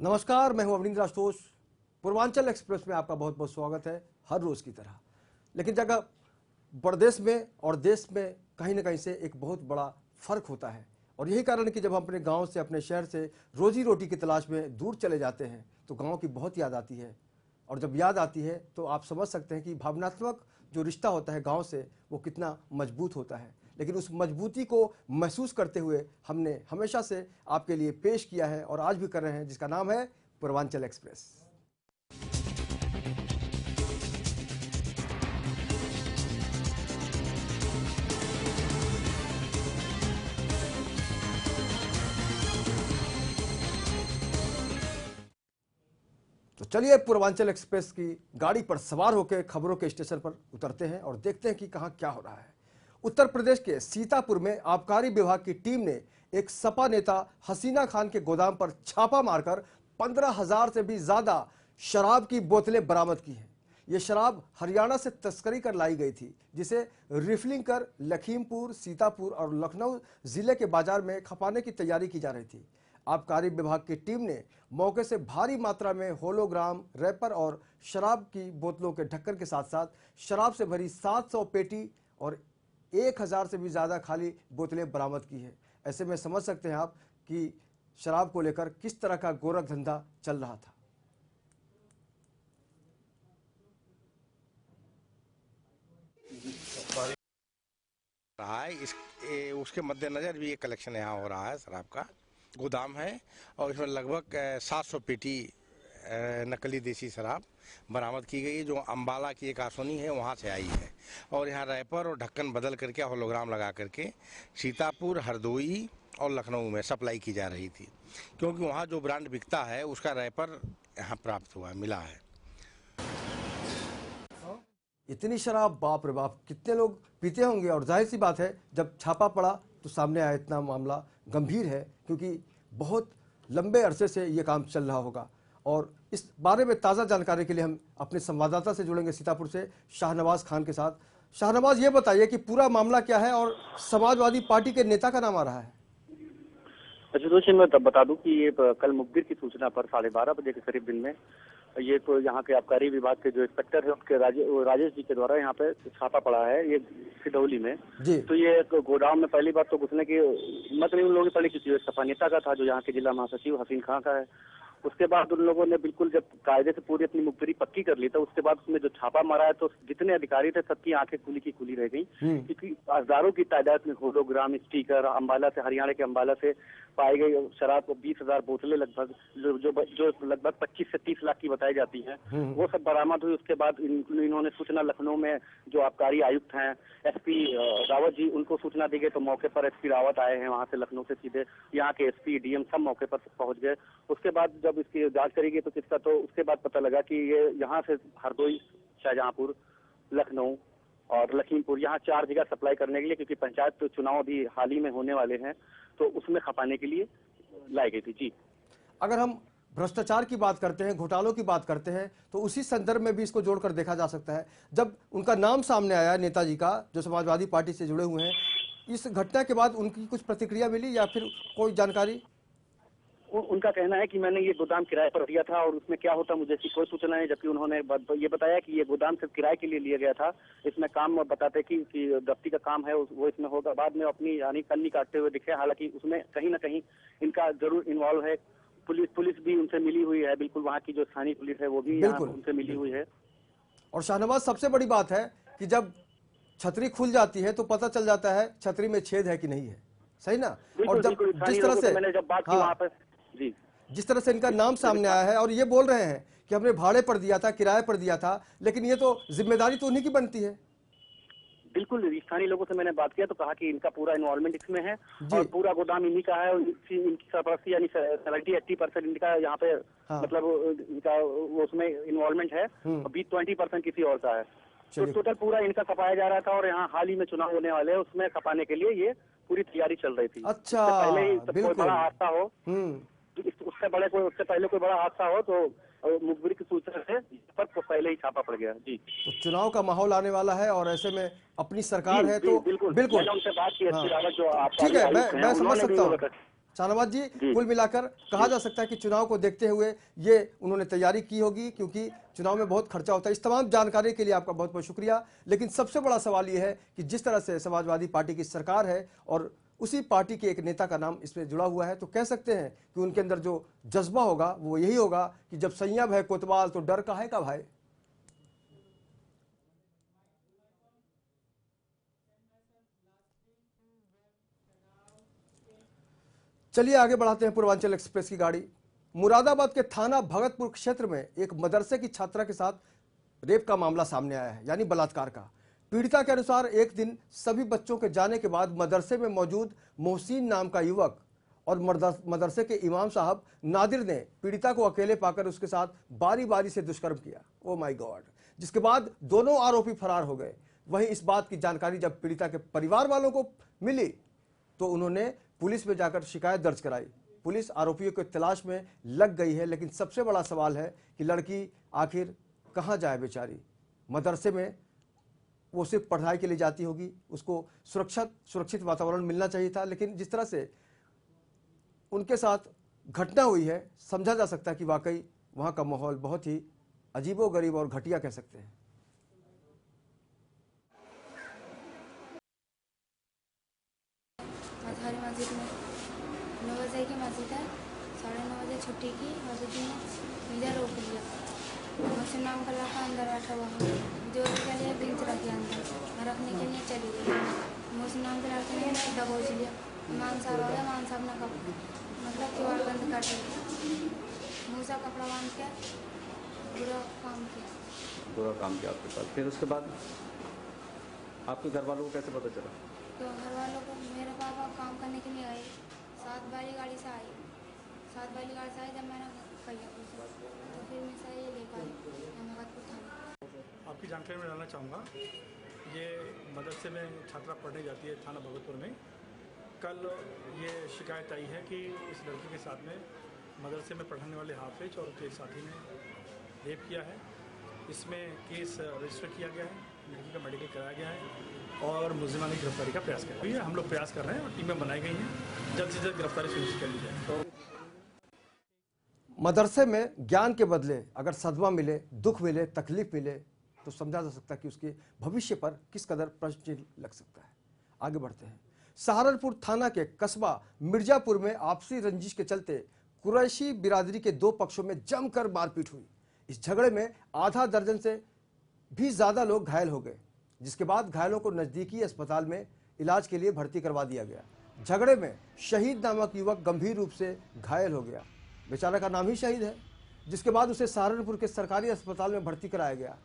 नमस्कार, मैं हूं अवनींद्र आशुतोष। पूर्वांचल एक्सप्रेस में आपका बहुत बहुत स्वागत है, हर रोज की तरह। लेकिन जगह प्रदेश में और देश में कहीं ना कहीं से एक बहुत बड़ा फर्क होता है, और यही कारण है कि जब हम अपने गांव से, अपने शहर से रोजी रोटी की तलाश में दूर चले जाते हैं तो गांव की बहुत याद आती है। और जब याद आती है तो आप समझ सकते हैं कि भावनात्मक जो रिश्ता होता है गांव से, वो कितना मजबूत होता है। लेकिन उस मजबूती को महसूस करते हुए हमने हमेशा से आपके लिए पेश किया है और आज भी कर रहे हैं, जिसका नाम है पूर्वांचल एक्सप्रेस। तो चलिए पूर्वांचल एक्सप्रेस की गाड़ी पर सवार होकर खबरों के स्टेशन पर उतरते हैं और देखते हैं कि कहां क्या हो रहा है। उत्तर प्रदेश के सीतापुर में आबकारी विभाग की टीम ने एक सपा नेता हसीना खान के गोदाम पर छापा मारकर 15,000 से भी ज्यादा शराब की बोतलें बरामद की हैं। यह शराब हरियाणा से तस्करी कर लाई गई थी, जिसे रिफिलिंग कर लखीमपुर, सीतापुर और लखनऊ जिले के बाजार में खपाने की तैयारी की जा रही थी। आबकारी विभाग की टीम ने मौके से भारी मात्रा में होलोग्राम, रैपर और शराब की बोतलों के ढक्कन के साथ साथ शराब से भरी 700 पेटी और 1,000 से भी ज़्यादा खाली बोतलें बरामद की है। ऐसे में समझ सकते हैं आप कि शराब को लेकर किस तरह का गोरख धंधा चल रहा था। उसके मद्देनजर भी ये कलेक्शन यहाँ हो रहा है। शराब का गोदाम है और इसमें लगभग 700 पेटी नकली देसी शराब बरामद की गई है, जो अंबाला की एक आसोनी है वहाँ से आई है। और यहाँ रैपर और ढक्कन बदल करके, होलोग्राम लगा करके सीतापुर, हरदोई और लखनऊ में सप्लाई की जा रही थी, क्योंकि वहाँ जो ब्रांड बिकता है उसका रैपर यहाँ प्राप्त हुआ, मिला है। इतनी शराब, बाप रे बाप, कितने लोग पीते होंगे। और जाहिर सी बात है, जब छापा पड़ा तो सामने आया इतना मामला गंभीर है, क्योंकि बहुत लंबे अरसे से ये काम चल रहा होगा। और इस बारे में ताज़ा जानकारी के लिए हम अपने संवाददाता से जुड़ेंगे सीतापुर से, शाहनवाज खान के साथ। शाहनवाज, ये बताइए कि पूरा मामला क्या है और समाजवादी पार्टी के नेता का नाम आ रहा है। अच्छा दोस्तों, मैं तब बता दूं कि ये कल मुखबिर की सूचना पर 12:30 बजे के करीब दिन में ये तो यहाँ के आबकारी विभाग के जो इंस्पेक्टर है उनके राजेश जी के द्वारा यहाँ पे छापा पड़ा है, ये सिधौली में जी। तो ये गोदाम में पहली बात तो घुसने की हिम्मत नहीं उन लोगों की पड़ी, क्योंकि सपा नेता का था जो यहाँ के जिला महासचिव हसीन खां का है। उसके बाद उन लोगों ने बिल्कुल जब कायदे से पूरी अपनी मुखबिरी पक्की कर ली, तो उसके बाद उसमें जो छापा मारा है तो जितने अधिकारी थे सबकी आंखें खुली की खुली रह गई, क्योंकि हजारों की तादाद में होलोग्राम, स्टिकर, अंबाला से, हरियाणा के अंबाला से पाई गई शराब को 20,000 बोतलें लगभग, जो लगभग 25 से 30 लाख की बताई जाती हैं, वो सब बरामद हुई। उसके बाद इन्होंने सूचना लखनऊ में जो आबकारी आयुक्त हैं एसपी रावत जी, उनको सूचना दी गई, तो मौके पर एसपी रावत आए हैं वहां से, लखनऊ से सीधे यहाँ के एसपी डीएम सब मौके पर पहुंच गए। उसके बाद जब इसकी जांच करेगी तो किसका, तो उसके बाद पता लगा कि ये यहाँ से हरदोई, शाहजहांपुर, लखनऊ और लखीमपुर, यहाँ 4 जगह सप्लाई करने के लिए, क्योंकि पंचायत चुनाव भी हाल ही में होने वाले हैं, तो उसमें खपाने के लिए लाई गई थी। जी, अगर हम भ्रष्टाचार की बात करते हैं, घोटालों की बात करते हैं, तो उसी संदर्भ में भी इसको जोड़कर देखा जा सकता है। जब उनका नाम सामने आया नेताजी का, जो समाजवादी पार्टी से जुड़े हुए हैं, इस घटना के बाद उनकी कुछ प्रतिक्रिया मिली या फिर कोई जानकारी? उनका कहना है कि मैंने ये गोदाम किराए पर दिया था और उसमें क्या होता मुझे इसकी कोई सूचना नहीं, जबकि उन्होंने ये बताया कि ये गोदाम सिर्फ किराए के लिए लिया गया था, इसमें काम बताते कि दफ्ती का काम है वो इसमें होगा। बाद में अपनी यानी कन्नी काटते हुए दिखे, हालांकि उसमें कहीं ना कहीं इनका जरूर इन्वॉल्व है। पुलिस भी उनसे मिली हुई है, बिल्कुल वहाँ की जो स्थानीय पुलिस है वो भी उनसे मिली हुई है। और शाहनवाज, सबसे बड़ी बात है कि जब छतरी खुल जाती है तो पता चल जाता है छतरी में छेद है कि नहीं है, सही ना? और जब जिस तरह से मैंने जब बात की वहाँ पर, जी, जिस तरह से इनका नाम सामने आया है और ये बोल रहे हैं कि हमने भाड़े पर दिया था, किराए पर दिया था, लेकिन ये तो जिम्मेदारी तो उन्हीं की बनती है। बिल्कुल, स्थानीय लोगों से मैंने बात किया तो कहा कि इनका पूरा इन्वॉल्वमेंट इसमें है और पूरा गोदाम इन्हीं का है और इनकी सरपरस्ती यानी 70-80% इनका यहाँ पे, मतलब इनका उसमें इन्वॉल्वमेंट है, 20-20% किसी और का है। तो टोटल पूरा इनका खपाया जा रहा था और यहाँ हाल ही में चुनाव होने वाले हैं, उसमें खपाने के लिए ये पूरी तैयारी चल रही थी। अच्छा, पहले ही कोई बड़ा हादसा हो, उससे पहले कोई बड़ा हादसा हो तो मुखबिर की सूचना से पर तो पहले ही छापा पड़ गया। जी, तो चुनाव का माहौल आने वाला है और ऐसे में अपनी सरकार है तो बिल्कुल मैंने उनसे बात की, ठीक है, मैं समझ सकता हूँ। शाहनवाज जी, कुल मिलाकर कहा जा सकता है कि चुनाव को देखते हुए ये उन्होंने तैयारी की होगी, क्योंकि चुनाव में बहुत खर्चा होता है। इस तमाम जानकारी के लिए आपका बहुत बहुत शुक्रिया। लेकिन सबसे बड़ा सवाल ये है कि जिस तरह से समाजवादी पार्टी की सरकार है और उसी पार्टी के एक नेता का नाम इसमें जुड़ा हुआ है, तो कह सकते हैं कि उनके अंदर जो जज्बा होगा वो यही होगा कि जब सैया भय कोतवाल तो डर काहे का भाई। चलिए आगे बढ़ाते हैं पूर्वांचल एक्सप्रेस की गाड़ी। मुरादाबाद के थाना भगतपुर क्षेत्र में एक मदरसे की छात्रा के साथ रेप का मामला सामने आया है, यानी बलात्कार का। पीड़िता के अनुसार एक दिन सभी बच्चों के जाने के बाद मदरसे में मौजूद मोहसिन नाम का युवक और मदरसे के इमाम साहब नादिर ने पीड़िता को अकेले पाकर उसके साथ बारी बारी से दुष्कर्म किया। Oh my God. जिसके बाद दोनों आरोपी फरार हो गए। वहीं इस बात की जानकारी जब पीड़िता के परिवार वालों को मिली तो उन्होंने पुलिस में जाकर शिकायत दर्ज कराई। पुलिस आरोपियों की तलाश में लग गई है, लेकिन सबसे बड़ा सवाल है कि लड़की आखिर कहां जाए बेचारी। मदरसे में वो सिर्फ पढ़ाई के लिए जाती होगी, उसको सुरक्षित वातावरण मिलना चाहिए था, लेकिन जिस तरह से उनके साथ घटना हुई है, समझा जा सकता है कि वाकई वहां का माहौल बहुत ही अजीबोगरीब और घटिया कह सकते हैं। हमारी मस्जिद में 9 बजे की मस्जिद है, 9:30 बजे छुट्टी की। मस्जिद में वीजा रोक लिया। मुझसे नाम का लड़का अंदर बैठा हुआ है, जो के लिए बेंच रखे अंदर रखने के लिए चली गई। मुझसे नाम के लड़के ने दबोच लिया। मान साहब आ गया। मान साहब ने मतलब किवाड़ बंद कर दिया। मुँह से कपड़ा बांध के बुरा काम किया आपके साथ। फिर उसके बाद आपके घर वालों को कैसे पता चला? तो घर वालों को मेरे पापा काम करने के लिए आए, 7 वाली गाड़ी से आई। 7 वाली गाड़ी से आई, जब मैंने कही उसे तो फिर मैं से ये ले पाई भगतपुर थाना। आपकी जानकारी में डालना चाहूँगा, ये मदरसे में छात्रा पढ़ने जाती है थाना भगतपुर में। कल ये शिकायत आई है कि इस लड़की के साथ में मदरसे में पढ़ने वाले हाफिज और उसके साथी ने रेप किया है। इसमें केस रजिस्टर किया गया है, लड़की का मेडिकल कराया गया है और मुलजिमान की गिरफ्तारी का प्रयास कर रही है। हम लोग प्रयास कर रहे हैं और टीमें बनाई गई हैं, जल्द से जल्द गिरफ्तारी सुनिश्चित कर ली जाए। मदरसे में ज्ञान के बदले अगर सदमा मिले, दुख मिले, तकलीफ मिले, तो समझा जा सकता है कि उसके भविष्य पर किस कदर प्रश्न चिन्ह लग सकता है। आगे बढ़ते हैं। सहारनपुर थाना के कस्बा मिर्जापुर में आपसी रंजिश के चलते कुरैशी बिरादरी के 2 पक्षों में जमकर मारपीट हुई। इस झगड़े में आधा दर्जन से भी ज्यादा लोग घायल हो गए, जिसके बाद घायलों को नजदीकी अस्पताल में इलाज के लिए भर्ती करवा दिया गया। झगड़े में शहीद नामक युवक गंभीर रूप से घायल हो गया। बेचारा का नाम ही शहीद है, जिसके बाद उसे सहारनपुर के सरकारी अस्पताल में भर्ती कराया गया।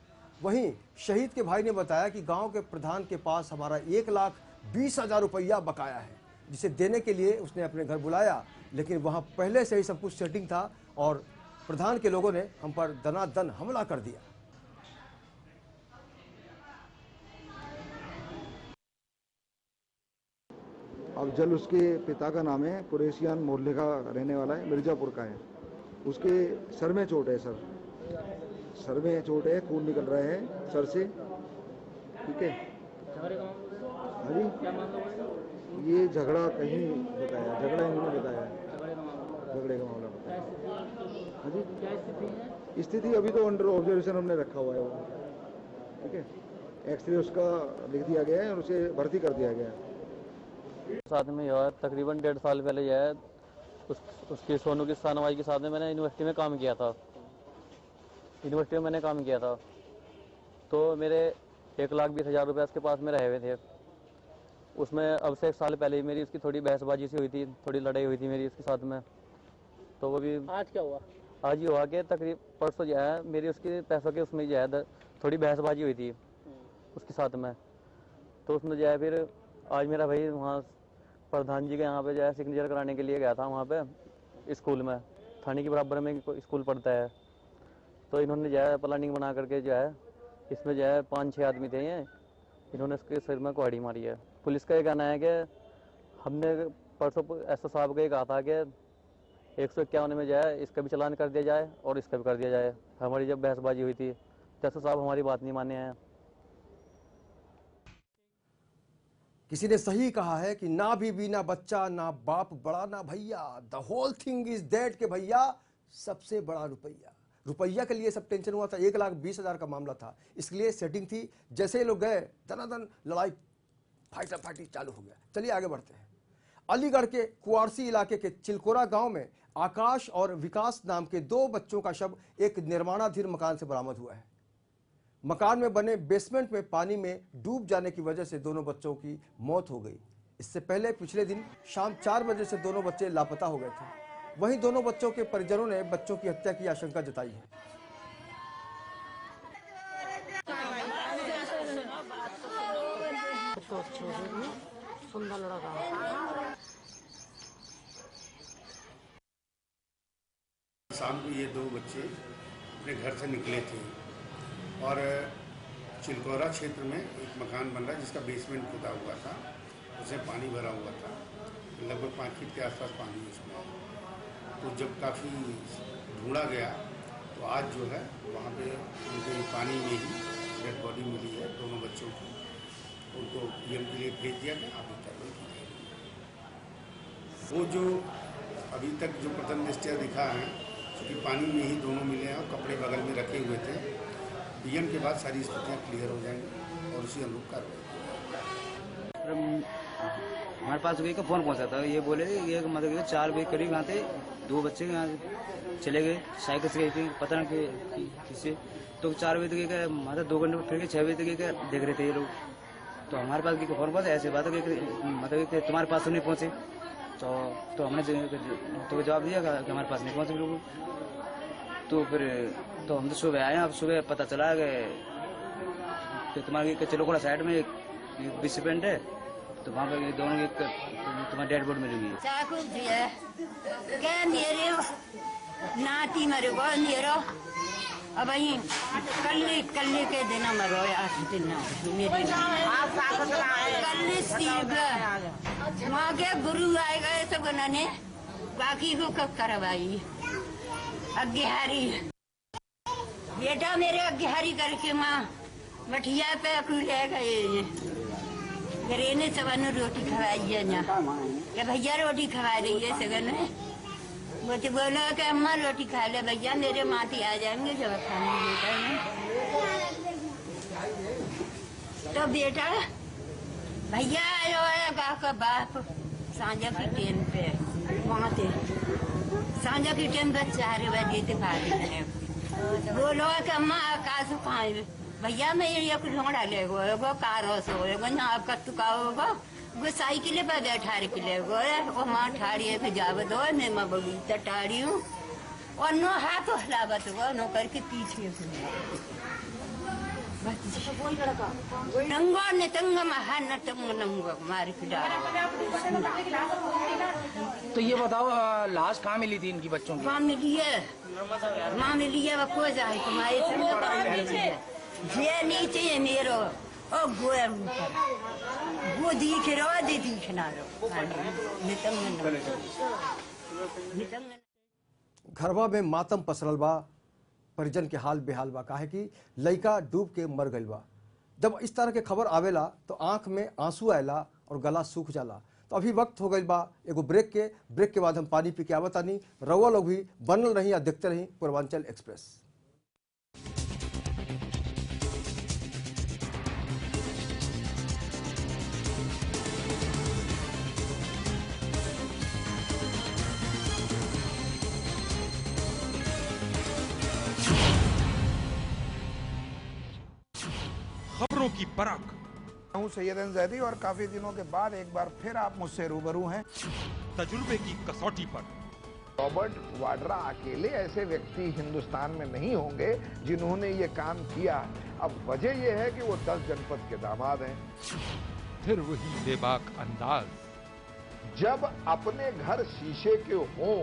वहीं शहीद के भाई ने बताया कि गांव के प्रधान के पास हमारा 1,20,000 रुपया बकाया है, जिसे देने के लिए उसने अपने घर बुलाया, लेकिन वहां पहले से ही सब कुछ सेटिंग था और प्रधान के लोगों ने हम पर दनादन हमला कर दिया। अब जल उसके पिता का नाम है, कुरैशियान मोहल्ले का रहने वाला है, मिर्जापुर का है। उसके सर में चोट है, सर में चोट है, खून निकल रहा है सर से। ठीक है। हाँ जी, ये झगड़ा कहीं बताया, झगड़ा इन्होंने बताया, झगड़े का मामला बताया। हाँ जी, स्थिति अभी तो अंडर ऑब्जर्वेशन हमने रखा हुआ है वो। ठीक है, एक्सरे उसका लिख दिया गया है और उसे भर्ती कर दिया गया है। साथ में यार तकरीबन 1.5 साल पहले जो है उसकी सोनू की शाहनवाज के साथ में मैंने यूनिवर्सिटी में काम किया था। तो मेरे 1,20,000 रुपये उसके पास में रहे हुए थे। उसमें अब से 1 साल पहले ही मेरी उसकी थोड़ी बहसबाजी सी हुई थी, थोड़ी लड़ाई हुई थी मेरी उसके साथ में। तो वो भी आज क्या हुआ? आज ही हुआ कि तकरीब परसों जो है मेरी उसकी पैसों के उसमें जो है थोड़ी बहसबाजी हुई थी उसके साथ में। तो उसमें जो है फिर आज मेरा भाई वहाँ प्रधान जी के यहाँ पे जो है सिग्नेचर कराने के लिए गया था, वहाँ पे स्कूल में, थाने के बराबर में स्कूल पढ़ता है। तो इन्होंने जो है प्लानिंग बना करके जो है इसमें जो है 5-6 आदमी थे, ये इन्होंने उसके सिर में कुहाड़ी मारी है। पुलिस का ये कहना है कि हमने परसों एसओ साहब को ये कहा था कि 151 में जो है इसका भी चालान कर दिया जाए और इसका भी कर दिया जाए। हमारी जब बहसबाजी हुई थी तो एसओ साहब हमारी बात नहीं माने हैं। किसी ने सही कहा है कि ना बीबी ना बच्चा ना बाप बड़ा ना भैया, the whole thing is that के भैया सबसे बड़ा रुपया। रुपया के लिए सब टेंशन हुआ था। 1,20,000 का मामला था, इसलिए सेटिंग थी। जैसे ये लोग गए दनादन लड़ाई फाइटी चालू हो गया। चलिए आगे बढ़ते हैं। अलीगढ़ के कुआरसी इलाके के चिलकोरा गांव में आकाश और विकास नाम के 2 बच्चों का शव एक निर्माणाधीन मकान से बरामद हुआ है। मकान में बने बेसमेंट में पानी में डूब जाने की वजह से दोनों बच्चों की मौत हो गई। इससे पहले पिछले दिन शाम 4 बजे से दोनों बच्चे लापता हो गए थे। वहीं दोनों बच्चों के परिजनों ने बच्चों की हत्या की आशंका जताई है। शाम को ये 2 बच्चे अपने घर से निकले थे और चिलकोरा क्षेत्र में एक मकान बन रहा है जिसका बेसमेंट खुदा हुआ था, उसमें पानी भरा हुआ था, लगभग 5 फीट के आसपास पानी उसमें। तो जब काफ़ी ढूंढा गया तो आज जो है वहाँ पे उनके पानी में ही डेड बॉडी मिली है दोनों बच्चों की। उनको पीएम के लिए भेज दिया गया, अभी कार्रवाई की जाएगी। वो जो अभी तक जो प्रथम दृष्टया दिखा है क्योंकि पानी में ही दोनों मिले हैं और कपड़े बगल में रखे हुए थे, पीएम के बाद सारी स्थितियाँ क्लियर हो जाएंगी और उसी अनुरूप कार्रवाई। हमारे पास का फ़ोन पहुंचा था, ये बोले ये मतलब 4 बजे करीब यहाँ थे 2 बच्चे यहाँ चले गए, साइकिल से गए थे, पता नहीं किससे। तो 4 बजे तक मतलब 2 घंटे फिर 6 बजे तक देख रहे थे ये लोग। तो हमारे पास फ़ोन पहुंचा, ऐसे बात है मतलब तुम्हारे पास तो नहीं पहुँचे। तो हमने तो जवाब दिया कि हमारे पास नहीं पहुँचे लोग। तो फिर तो हम तो सुबह आए, अब सुबह पता चला कि तुम्हारी चिलकोरा साइड में एक बेसमेंट है, तो वहाँ पे दोनों की तुम्हारी डेड बॉडी मिली हुई है। चाकू दिया क्या मेरे नाती मरे गो मेरो अब कल के दिन मरो 8 दिन मेरे कल वहाँ के गुरु आए गए तो उन्होंने बाकी को कब करवाई अग्निहारी बेटा मेरे अग्निहारी करके माँ मठिया पे ले गए। फिर इन्हें सबन रोटी खवाई है ना कि भैया रोटी खवा रही है सगन में। वो तो बोला कि अम्मा रोटी खा ले भैया, मेरे माती आ जाएंगे जब खाने बेटा ने। तो बेटा भैया आयो है का बाप सांझा की ट्रेन पे वहाँ थे, सांझा की ट्रेन पर 4 बजे थे भाई बोलो कि अम्मा आकाश खाए भैया मैं ये कुछ ढोंढा ले गो कारो सो यहाँ कत्तु का होगा वो साइकिल पर बैठा के ले गो माँ ठाड़ी है फिर जाव दो मैं माँ बगीचा ठाड़ी हूँ और नो हाथ हलावत हो नो करके पीछे नंगो नितंग महा नटंग नंगो मार तो ये बताओ लाश कहाँ मिली थी इनकी बच्चों की? माँ मिली है वो को जाए तुम्हारे ये नीचे है मेरो ओ गोया ऊपर वो दिख रहा दे दिखना रो घरवा में मातम पसरल बा, परिजन के हाल बेहाल बा। काहे कि लइका डूब के मर गइल बा। जब इस तरह के खबर आवेला तो आंख में आंसू आएला और गला सूख जाला। तो अभी वक्त हो गइल बा एगो ब्रेक के बाद हम पानी पी के आवतानी। रउआ लोग भी बनल रही या देखते रही पूर्वांचल एक्सप्रेस। खबरों की परख हूँ सैयद जैदी और काफी दिनों के बाद एक बार फिर आप मुझसे रूबरू हैं तजुर्बे की कसौटी पर। रॉबर्ट वाड्रा अकेले ऐसे व्यक्ति हिंदुस्तान में नहीं होंगे जिन्होंने ये काम किया। अब वजह यह है कि वो 10 जनपद के दामाद हैं। फिर वही बेबाक अंदाज, जब अपने घर शीशे के हों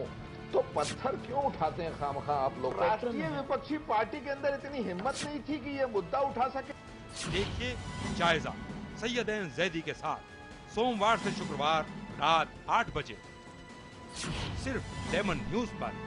तो पत्थर क्यों उठाते हैं खामखा आप लोग? राष्ट्रीय विपक्षी पार्टी के अंदर इतनी हिम्मत नहीं थी कि ये मुद्दा उठा सके। देखिए जायजा सैयद जैदी के साथ सोमवार से शुक्रवार रात 8 बजे सिर्फ लेमन न्यूज पर।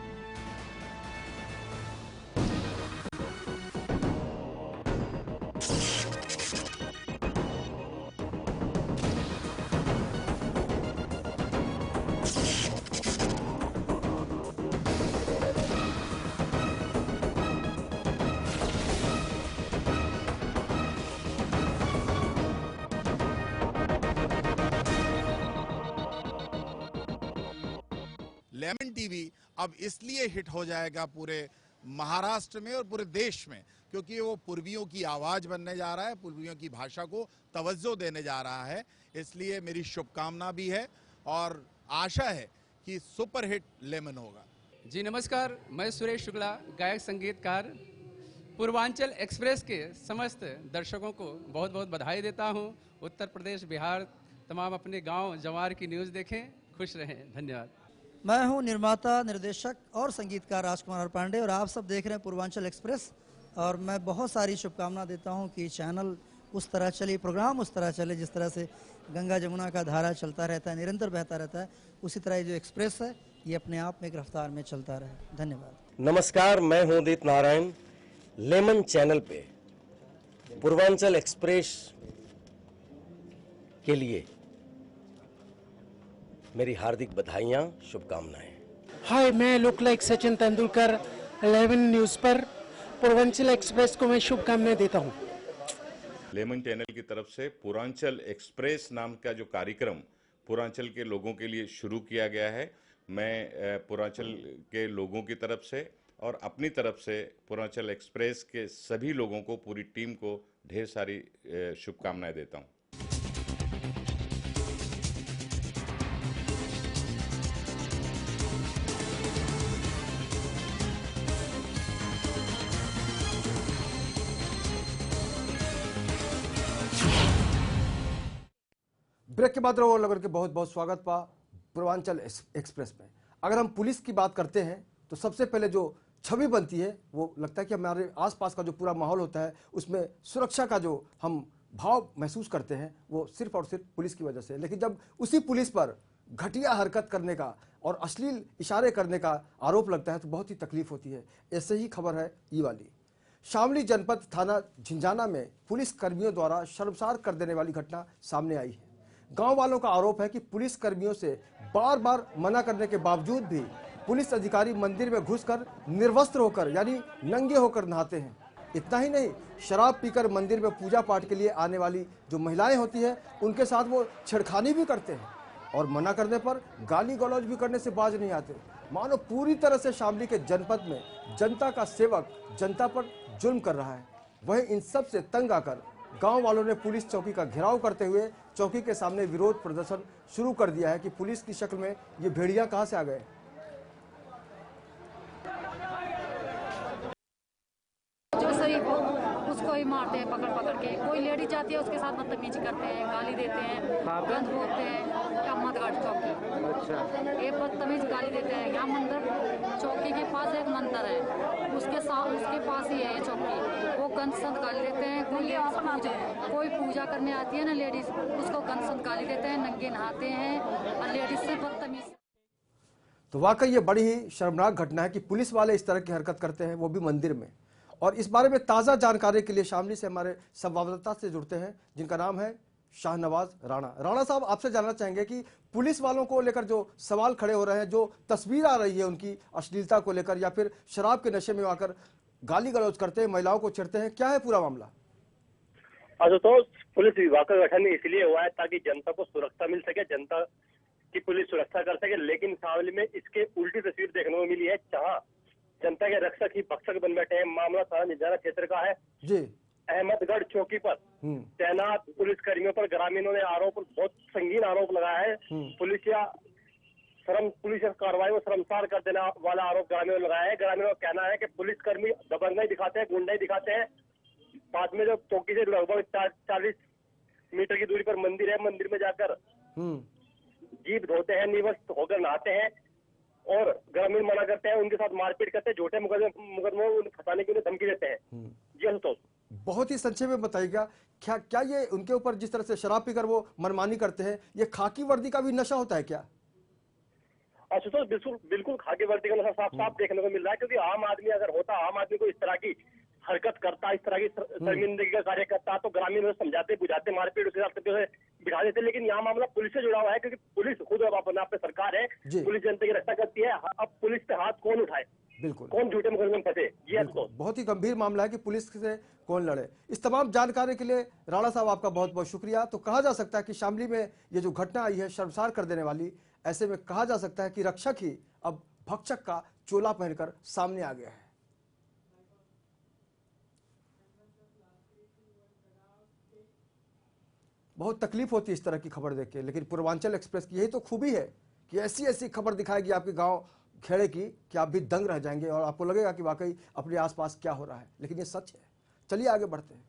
टीवी अब इसलिए हिट हो जाएगा पूरे महाराष्ट्र में और पूरे देश में, क्योंकि वो पूर्वियों की आवाज बनने जा रहा है, पूर्वियों की भाषा को तवज्जो देने जा रहा है। इसलिए मेरी शुभकामना भी है और आशा है कि सुपरहिट लेमन होगा। जी नमस्कार, मैं सुरेश शुक्ला, गायक संगीतकार। पूर्वांचल एक्सप्रेस के समस्त दर्शकों को बहुत बहुत बधाई देता हूं। उत्तर प्रदेश, बिहार, तमाम अपने गांव जवार की न्यूज़ देखें, खुश रहें। धन्यवाद। मैं हूं निर्माता, निर्देशक और संगीतकार राजकुमार पांडे और आप सब देख रहे हैं पूर्वांचल एक्सप्रेस। और मैं बहुत सारी शुभकामना देता हूं कि चैनल उस तरह चले, प्रोग्राम उस तरह चले जिस तरह से गंगा जमुना का धारा चलता रहता है, निरंतर बहता रहता है, उसी तरह जो एक्सप्रेस है ये अपने आप में एक रफ्तार में चलता रहे। धन्यवाद। नमस्कार, मैं हूं उदित नारायण। लेमन चैनल पे पूर्वांचल एक्सप्रेस के लिए मेरी हार्दिक बधाइयां, शुभकामनाएं। हाय, मैं look like Sachin Tendulkar 11 news पर पूर्वांचल एक्सप्रेस को मैं शुभकामनाएं देता हूं। लेमन चैनल की तरफ से पूर्वांचल एक्सप्रेस नाम का जो कार्यक्रम पूर्वांचल के लोगों के लिए शुरू किया गया है, मैं पूर्वांचल के लोगों की तरफ से और अपनी तरफ से पूर्वांचल एक्सप्रेस के सभी लोगों को, पूरी टीम को ढेर सारी शुभकामनाएं देता हूं। ब्रेक के बाद लोगों के बहुत बहुत स्वागत पा पूर्वांचल एक्सप्रेस में। अगर हम पुलिस की बात करते हैं तो सबसे पहले जो छवि बनती है वो लगता है कि हमारे आसपास का जो पूरा माहौल होता है उसमें सुरक्षा का जो हम भाव महसूस करते हैं वो सिर्फ और सिर्फ पुलिस की वजह से। लेकिन जब उसी पुलिस पर घटिया हरकत करने का और अश्लील इशारे करने का आरोप लगता है तो बहुत ही तकलीफ होती है। ऐसे ही खबर है ये वाली। शामली जनपद थाना झिंझाना में पुलिस कर्मियों द्वारा शर्मसार कर देने वाली घटना सामने आई है। गांव वालों का आरोप है कि पुलिस कर्मियों से बार बार मना करने के बावजूद भी पुलिस अधिकारी मंदिर में घुसकर निर्वस्त्र होकर यानी नंगे होकर नहाते हैं। इतना ही नहीं, शराब पीकर मंदिर में पूजा पाठ के लिए आने वाली जो महिलाएं होती हैं उनके साथ वो छेड़खानी भी करते हैं और मना करने पर गाली गलौज भी करने से बाज नहीं आते। मानो पूरी तरह से शामली के जनपद में जनता का सेवक जनता पर जुल्म कर रहा है। वहीं इन सब से तंग आकर गांव वालों ने पुलिस चौकी का घेराव करते हुए चौकी के सामने विरोध प्रदर्शन शुरू कर दिया है कि पुलिस की शक्ल में ये भेड़िया कहां से आ गए। जो शरीफ हो उसको ही मारते हैं पकड़ पकड़ के। कोई लेडीज जाती है उसके साथ बदतमीजी करते हैं, गाली देते हैं, गंद बोलते हैं। अहमदगढ़ चौकी, अच्छा, ये बदतमीज गाली देते हैं। यहाँ मंदिर चौकी के पास एक मंदिर है, उसके पास ही है ये चौकी। वो गंद संत गाली देते हैं। कोई पूजा करने आती है ना लेडीज, उसको गंद संत गाली देते हैं, नंगे नहाते हैं और लेडीज से बदतमीज। तो वाकई ये बड़ी ही शर्मनाक घटना है कि पुलिस वाले इस तरह की हरकत करते हैं, वो भी मंदिर में। और इस बारे में ताज़ा जानकारी के लिए शामली से हमारे संवाददाता से जुड़ते हैं जिनका नाम है शाहनवाज राणा। राणा साहब, आपसे जानना चाहेंगे कि पुलिस वालों को लेकर जो सवाल खड़े हो रहे हैं, जो तस्वीर आ रही है उनकी अश्लीलता को लेकर या फिर शराब के नशे में आकर गाली गलौज करते हैं, महिलाओं को छेड़ते हैं, क्या है पूरा मामला? तो पुलिस विभाग का गठन इसलिए हुआ है ताकि जनता को सुरक्षा मिल सके, जनता की पुलिस सुरक्षा कर सके। लेकिन शामली में इसके उल्टी तस्वीर देखने को मिली है, जहाँ जनता के रक्षक ही भक्षक बन बैठे हैं। मामला थाना झिंझाना क्षेत्र का है जी। अहमदगढ़ चौकी पर तैनात पुलिस कर्मियों पर ग्रामीणों ने बहुत संगीन आरोप लगाया है। पुलिस कार्रवाई को शर्मसार कर देने वाला आरोप ग्रामीणों ने लगाया है। ग्रामीणों का कहना है कि पुलिसकर्मी दबंगाई दिखाते हैं, गुंडाई दिखाते हैं। बाद में जो चौकी से लगभग 40 मीटर की दूरी पर मंदिर है, मंदिर में जाकर जीभ धोते हैं, निवस्त्र होकर नहाते हैं और ग्रामीण मना करते हैं, उनके साथ मारपीट करते हैं, झूठे मुकदमों फंसाने की उन्हें धमकी देते हैं। जी असुतोष, बहुत ही संक्षेप में बताइएगा, क्या ये उनके ऊपर जिस तरह से शराब पीकर वो मनमानी करते हैं, ये खाकी वर्दी का भी नशा होता है क्या? आशुतोष, बिल्कुल खाकी वर्दी का नशा साफ साफ देखने को मिल रहा है। क्योंकि आम आदमी अगर होता, आम आदमी को इस तरह की हरकत करता, इस तरह की शर्मिंदगी का कार्य करता, तो ग्रामीण उसे समझाते, बुझाते, मारपीट उसके साथ करते हुए बिठा देते। लेकिन यहाँ मामला पुलिस से जुड़ा हुआ है, क्योंकि पुलिस खुद अपने आप पे सरकार है, पुलिस जनता की रक्षा करती है। अब पुलिस पे हाथ कौन उठाए, बिल्कुल कौन झूठे मुकदमे में फंसे, ये बहुत ही गंभीर मामला है कि पुलिस से कौन लड़े। इस तमाम जानकारी के लिए राणा साहब आपका बहुत बहुत शुक्रिया। तो कहा जा सकता है कि शामली में ये जो घटना आई है शर्मसार कर देने वाली, ऐसे में कहा जा सकता है कि रक्षक ही अब भक्षक का चोला पहनकर सामने आ गया है। बहुत तकलीफ होती है इस तरह की खबर देख के, लेकिन पूर्वांचल एक्सप्रेस की यही तो खूबी है कि ऐसी ऐसी खबर दिखाएगी आपके गांव खेड़े की कि आप भी दंग रह जाएंगे और आपको लगेगा कि वाकई अपने आसपास क्या हो रहा है, लेकिन ये सच है। चलिए आगे बढ़ते हैं।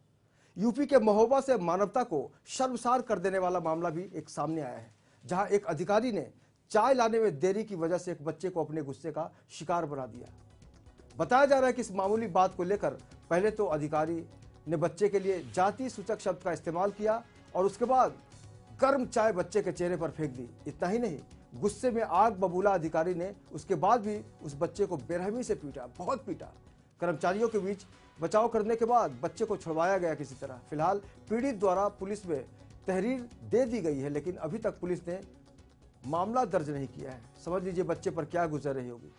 यूपी के महोबा से मानवता को शर्मसार कर देने वाला मामला भी एक सामने आया है, जहां एक अधिकारी ने चाय लाने में देरी की वजह से एक बच्चे को अपने गुस्से का शिकार बना दिया। बताया जा रहा है कि इस मामूली बात को लेकर पहले तो अधिकारी ने बच्चे के लिए जाति सूचक शब्द का इस्तेमाल किया और उसके बाद गर्म चाय बच्चे के चेहरे पर फेंक दी। इतना ही नहीं, गुस्से में आग बबूला अधिकारी ने उसके बाद भी उस बच्चे को बेरहमी से पीटा, बहुत पीटा। कर्मचारियों के बीच बचाव करने के बाद बच्चे को छुड़वाया गया किसी तरह। फिलहाल पीड़ित द्वारा पुलिस में तहरीर दे दी गई है, लेकिन अभी तक पुलिस ने मामला दर्ज नहीं किया है। समझ लीजिए बच्चे पर क्या गुजर रही होगी।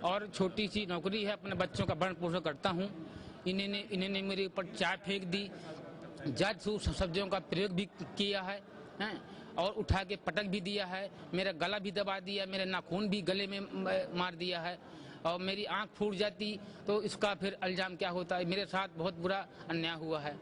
और छोटी सी नौकरी है, अपने बच्चों का भरण पोषण करता हूँ। इन्होंने मेरे ऊपर चाय फेंक दी, जाति शब्दों का प्रयोग भी किया है, और उठा के पटक भी दिया है, मेरा गला भी दबा दिया, मेरे नाखून भी गले में मार दिया है, और मेरी आंख फूट जाती तो इसका फिर इल्जाम क्या होता है। मेरे साथ बहुत बुरा अन्याय हुआ है।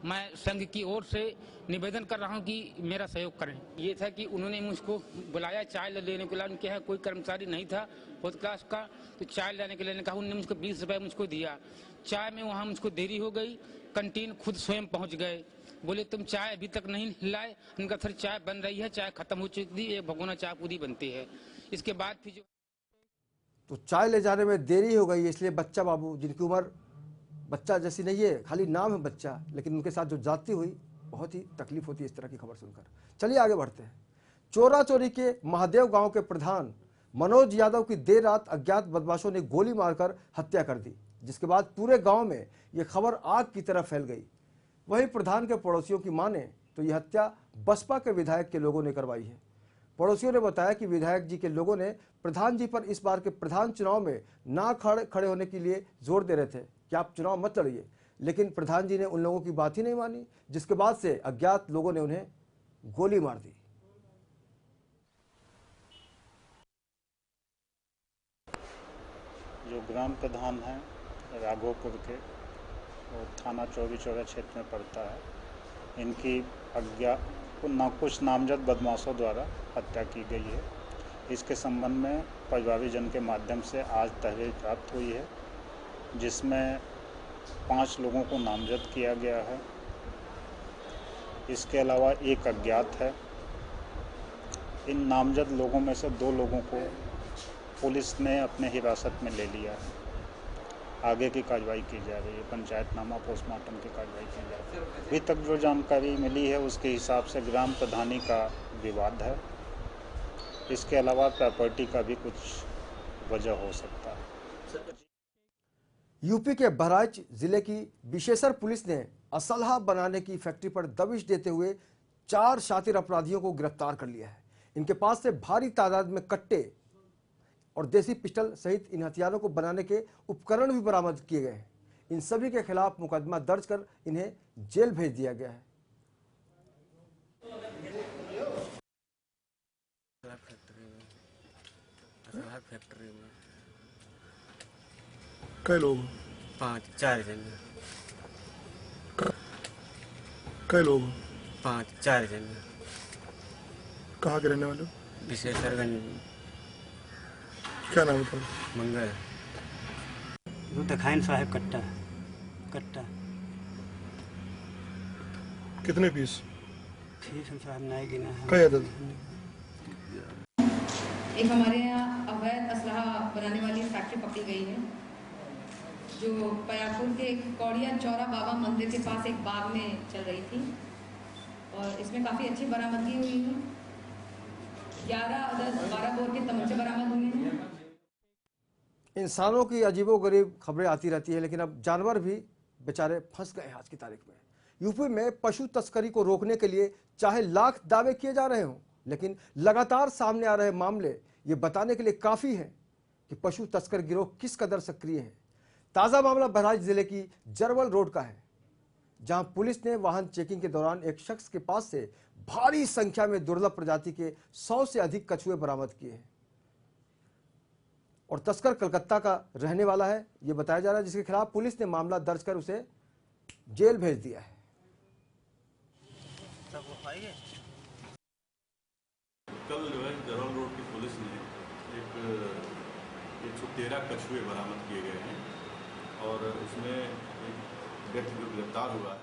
मैं संघ की ओर से निवेदन कर रहा हूं कि मेरा सहयोग करें। ये था कि उन्होंने मुझको बुलाया चाय लेने के लिए, उनके यहाँ कोई कर्मचारी नहीं था फोर्थ क्लास का, तो चाय लेने के लिए कहा। उन्होंने मुझको 20 रुपए मुझको दिया। चाय में वहाँ मुझको देरी हो गई, कैंटीन खुद स्वयं पहुँच गए, बोले तुम चाय अभी तक नहीं लाए। उनका सर चाय बन रही है, चाय खत्म हो चुकी थी, एक भगोना चाय पूरी बनती है। इसके बाद फिर जो तो चाय ले जाने में देरी हो गई, इसलिए बच्चा बाबू, जिनकी उम्र बच्चा जैसी नहीं है, खाली नाम है बच्चा, लेकिन उनके साथ जो जाती हुई, बहुत ही तकलीफ होती है इस तरह की खबर सुनकर। चलिए आगे बढ़ते हैं। चोरा चोरी के महादेव गांव के प्रधान मनोज यादव की देर रात अज्ञात बदमाशों ने गोली मारकर हत्या कर दी, जिसके बाद पूरे गांव में यह खबर आग की तरह फैल गई। वहीं प्रधान के पड़ोसियों की माने तो यह हत्या बसपा के विधायक के लोगों ने करवाई है। पड़ोसियों ने बताया कि विधायक जी के लोगों ने प्रधान जी पर इस बार के प्रधान चुनाव में ना खड़े होने के लिए जोर दे रहे थे कि आप चुनाव मत लड़िए, लेकिन प्रधान जी ने उन लोगों की बात ही नहीं मानी, जिसके बाद से अज्ञात लोगों ने उन्हें गोली मार दी। जो ग्राम प्रधान हैं राघोपुर के, और थाना चौरी-चौरा क्षेत्र में पड़ता है, इनकी कुछ नामजद बदमाशों द्वारा हत्या की गई है। इसके संबंध में परिवारजन के माध्यम से आज तहरीर प्राप्त हुई है, जिसमें 5 लोगों को नामजद किया गया है। इसके अलावा एक अज्ञात है। इन नामजद लोगों में से 2 लोगों को पुलिस ने अपने हिरासत में ले लिया है। आगे की कार्रवाई की जा रही है, पंचायतनामा पोस्टमार्टम की कार्रवाई की जा रही है। अभी तक जो जानकारी मिली है उसके हिसाब से ग्राम प्रधानी का विवाद है। इसके अलावा प्रॉपर्टी का भी कुछ वजह हो सकता है। यूपी के बहराइच जिले की विशेषर पुलिस ने असलहा बनाने की फैक्ट्री पर दबिश देते हुए 4 शातिर अपराधियों को गिरफ्तार कर लिया है। इनके पास से भारी तादाद में कट्टे और देसी पिस्टल सहित इन हथियारों को बनाने के उपकरण भी बरामद किए गए हैं। इन सभी के खिलाफ मुकदमा दर्ज कर इन्हें जेल भेज दिया गया है। फैक्ट्री में कई लोग? 4 जन। कई लोग? 4 जन। कहाँ के रहने वाले? विशेषरगंज। क्या नाम है? मंगल। खाइन साहब कट्टा। कितने पीस? फीस साहब नहीं गिना है। कई अदद? एक हमारे यहाँ अवैध असलहा बनाने वाली फैक्ट्री पकड़ी गई है, जो पयापुर के कौड़िया चौरा बाबा मंदिर के पास एक बाग में चल रही थी, और इसमें काफ़ी अच्छी बरामदगी हुई है। 11 अदद 12 बोर के तमंचे बरामद हुए हैं। इंसानों की अजीबोगरीब खबरें आती रहती है, लेकिन अब जानवर भी बेचारे फंस गए हैं आज की तारीख में। यूपी में पशु तस्करी को रोकने के लिए चाहे लाख दावे किए जा रहे हों, लेकिन लगातार सामने आ रहे मामले ये बताने के लिए काफ़ी हैं कि पशु तस्कर गिरोह किस कदर सक्रिय है। ताज़ा मामला बहराइच जिले की जरवल रोड का है, जहां पुलिस ने वाहन चेकिंग के दौरान एक शख्स के पास से भारी संख्या में दुर्लभ प्रजाति के 100 से अधिक कछुए बरामद किए हैं और तस्कर कलकत्ता का रहने वाला है, यह बताया जा रहा है, जिसके खिलाफ पुलिस ने मामला दर्ज कर उसे जेल भेज दिया है। कल जो है जरौल रोड की पुलिस ने एक 113 कछुए बरामद किए गए हैं और उसमें एक व्यक्ति गिरफ्तार हुआ है।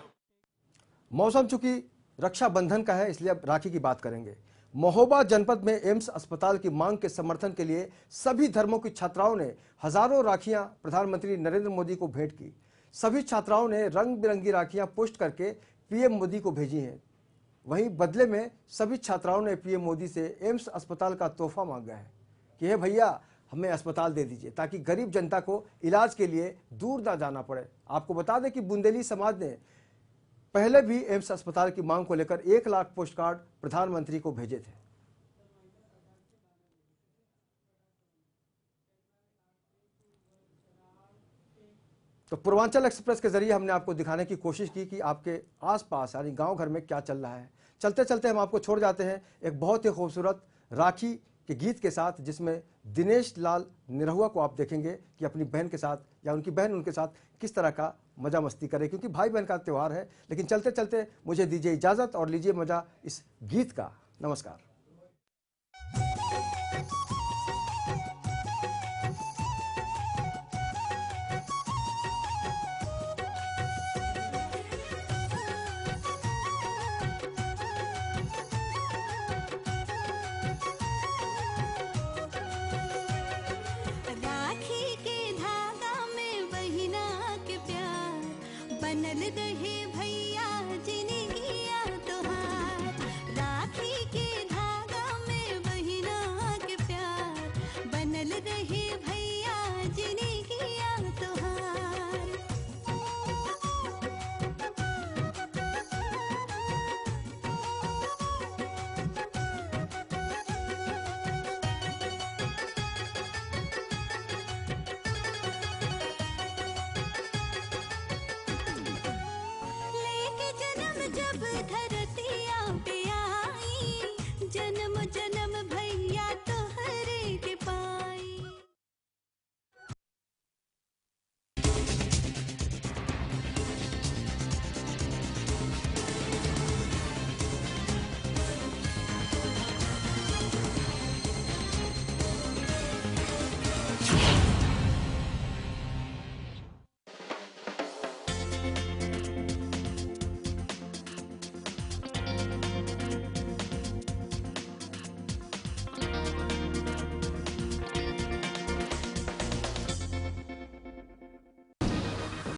मौसम चूंकि रक्षाबंधन का है, इसलिए अब राखी की बात करेंगे। महोबा जनपद में एम्स अस्पताल की मांग के समर्थन के लिए सभी धर्मों की छात्राओं ने हजारों राखियां प्रधानमंत्री नरेंद्र मोदी को भेंट की। सभी छात्राओं ने रंग बिरंगी राखियां पोस्ट करके पीएम मोदी को भेजी हैं। वहीं बदले में सभी छात्राओं ने पीएम मोदी से एम्स अस्पताल का तोहफा मांगा है कि हे भैया हमें अस्पताल दे दीजिए ताकि गरीब जनता को इलाज के लिए दूर ना जाना पड़े। आपको बता दें कि बुंदेली समाज ने पहले भी एम्स अस्पताल की मांग को लेकर 1 लाख पोस्ट कार्ड प्रधानमंत्री को भेजे थे। तो पूर्वांचल एक्सप्रेस के जरिए हमने आपको दिखाने की कोशिश की कि आपके आसपास यानी गांव घर में क्या चल रहा है। चलते चलते हम आपको छोड़ जाते हैं एक बहुत ही खूबसूरत राखी के गीत के साथ, जिसमें दिनेश लाल निरहुआ को आप देखेंगे कि अपनी बहन के साथ या उनकी बहन उनके साथ किस तरह का मजा मस्ती करे, क्योंकि भाई बहन का त्यौहार है। लेकिन चलते चलते मुझे दीजिए इजाजत और लीजिए मजा इस गीत का। नमस्कार। राखी के धागा में बहिना के प्यार बनल गई